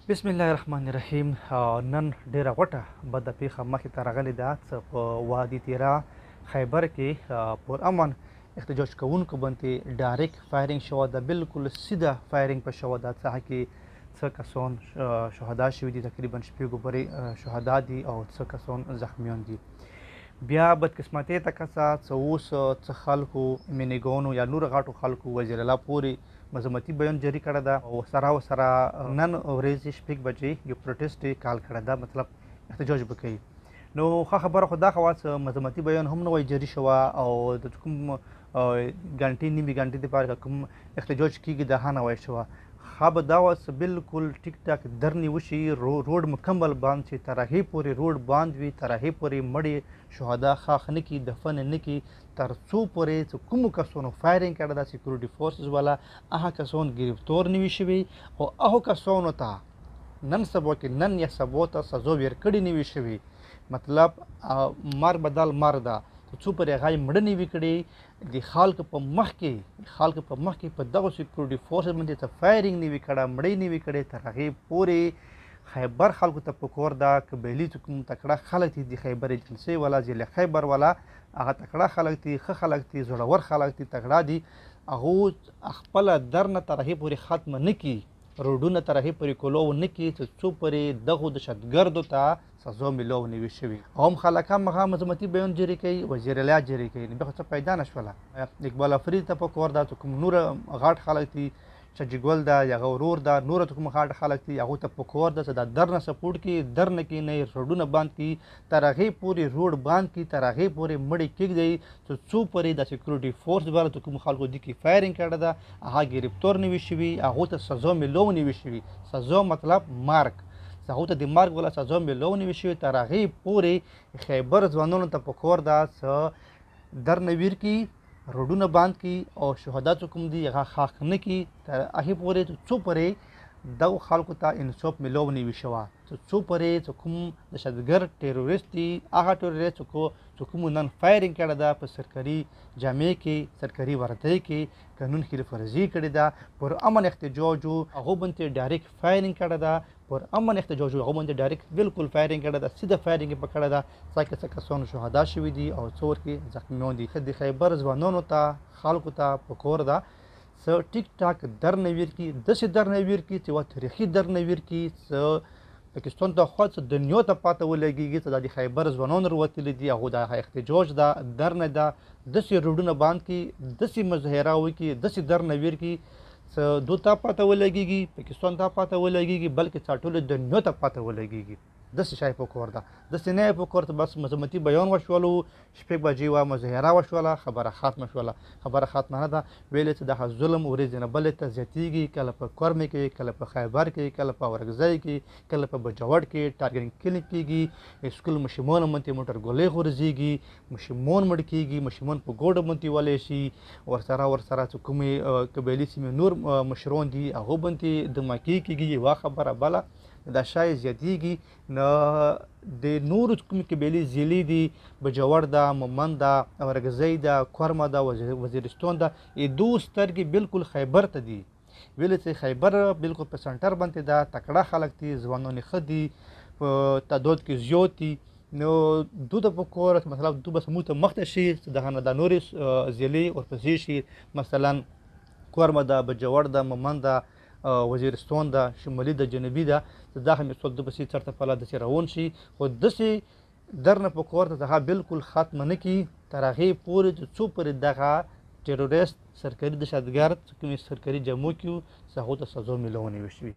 بسم الله الرحمن الرحیم. نن ډیره غټه بده پیښه مخې ته راغلې ده څه په وادي تیراہ خیبر کې پر امن احتجاج کوونکو باندې ډایرکټ فایرنګ شوی ده. بالکل سیده فایرنګ په شوی ده. څه کې څه کسان شهدا شوي دي، تقریبا شپږ پورې شهدا دي او څه کسان زخمیان دي. بیا بدقسمتۍ ته کسه څه اوس څه خلکو مینیګانو یا نور غټو خلکو وزیر الله پورې مذمتي بیان جاری کړی ده او سره نن ورځې شپږ بجې یو پروټیسټ کال کړی ده، مطلب احتجاج به کوي. نو ښه خبره خو دا ښه وه چې مذمتي بیان هم نه وای جاري شوه او د کوم ګنټې نیمې ګنټې دپاره کوم احتجاج کېږي دا هم نه وای شوه. ښه به دا وه چې بالکل ټیک ټاک درنې وشي، روډ مکمل بند شي، تر هغې پورې روډ بند وي، تر هغې پورې مړې شهدا ښخ نه کړي، دفن نه کړي، تر څو پورې چې کومو کسانو فایرنګ کړی ده سیکیورټي فورسز والا هغه کسان ګرفتار نه وي شوي او هغو کسانو ته نن سبا کې نن یا سبا ته سزا ورکړې نه وي شوي. مطلب مرګ بدل مرګ ده، څو پورې هغه یې مړه نه وي کړي. د خلکو په مخ کې په دغو سیکیورټي فورسز باندې څه فایرنګ نه وي کړی، مړی نه وي کړی، تر هغې پورې خیبر خلکو ته پکار ده قبیلي چې کوم تکړه خلک دي د خیبر ایجنسۍ والا ضلع خیبر والا، هغه تکړه خلک دي، ښه خلک دي، زړور خلک دي، تکړه دي. هغو خپله در نه تر هغې پورې ختمه نه کړي، روډونه تر هغې پورې کولو نه کړي چې څو پورې دغو دهشتګردو ته سزا میلاو نه وي شوي. هم خلک هم هغه مذمتي بیان جاري کوي، وزیر الله جاري کوي. نو بیا خو څه پیدا نه شوله. اقبال افرید ته پکار ده چې کوم نور غټ خلک دي، شجګل ده یا هغه ورور ده، نور ته کوم غټ خلک دي، هغو ته پکار ده چې دا در نه سپورټ کړي، در نه کښېنئ، روډونه بند کړي، تر هغې پورې روډ بند کړي، تر هغې پورې مړې کږدئ چې څو پورې د سیکیورټي فورس والا چې کوم خلکو دي کې فایرنګ کړی ده هغه ګرفتار نه وي شوي، هغو ته سزا میلاو نه وي شوي. سزا مطلب مرګ، هغو ته د مرګ والا سزا میلاو نه وي شوي. تر هغې پورې خیبر ځوانانو ته پکار ده چې در نه ویر کړي، روډونه بند کړي او شهدا چې کوم دي هغه ښخ نه کړي، تر هغې پورې څو پورې دغو خلکو ته انصاف میلاو نه وي شوی. څو پورې چې کوم دهشتګرد ټیروریست دي، هغه ټیروریست چې کومو نن فایرنګ کړی ده په سرکاري جامې کې، سرکاري وردۍ کې، قانون خلاف ورزي کړې ده، پر امن احتجاج هغو باندې ډایرکټ فایرنګ کړی ده، پر امن احتجاج هغو باندې ډایرکټ بالکل فایرنګ کړی ده، سیده فایرنګ یې په کړی ده. څه کسانو شهدا شوي دي او څو ورکې زخمیان دي. د خیبر ځوانانو ته خلکو ته پکار ده څه ټیک ټاک در نه ویر کړي، داسې در نه ویر کړي چې یوه تاریخي در نه ویر کړي، څه پاکستان ته خوا څه دنیا ته پاته ولګېږي چې دا د خیبر ځوانان راوتلي دي، هغو د احتجاج ده، در نه ده، داسې روډونه بند کړي، داسې مظاهره وکړي، داسې در نه ویر کړي څه دو ته پاته ولګېږي، پاکستان ته پاته ولګېږي، بلکې څه ټولې دنیا ته پاته ولګېږي. داسې شی پکار ده، داسې نه یې پکار ته بس مذمتي بیان وشولو، شپږ بجې وه، مظاهره وشوله، خبره ختمه شوله. خبره ختمه نه ده، ویل چې دغه ظلم ورځې نه بلې ته زیاتېږي، کله په کرمې کې، کله په خیبر کې، کله په اورګزۍ کې، کله په بجوړ کې ټارګټینګ کلینګ کېږي، سکول ماشومان باندې موټر ګولې غورځېږي، ماشومان مړه کېږي، ماشومان په ګوډه باندې ولی شي، ورسره چې کومې قبیلي سیمې نور مشران دي هغو باندې دماکې کېږي. یوه خبره بله دا شی زیاتېږي. نو د نورو کومې قبیلې ضلعې دي، بجوړ ده، مومند ده، اورګزۍ ده، کرمه ده، وزیرستان ده، دو سترګې بالکل خیبر ته دي. ویلې چې خیبر بالکل په سنټر باندې ده، تکړه خلک دي، ځوانان ښه دي، په تعداد کې زیات دي. نو دو ته پکار مطلب دو بس موږ ته مخته شي چې دغه نه دا نورې ضلعې ورپسې شي، مثلا کرمه ده، بجوړ ده، مومند ده، وزیرستان ده، شمالي ده، جنوبي ده، دا هم څوک د پسې چرته پله داسې روان شي. خو داسې در نه پکار ته هغه بالکل ختمه نه کړي، تر هغې پورې چې څو پورې دغه ټیروریست سرکاري دهشتګرد چې کومې سرکاري جامو کې وو هغو ته سزا میلاو نه وي شوي.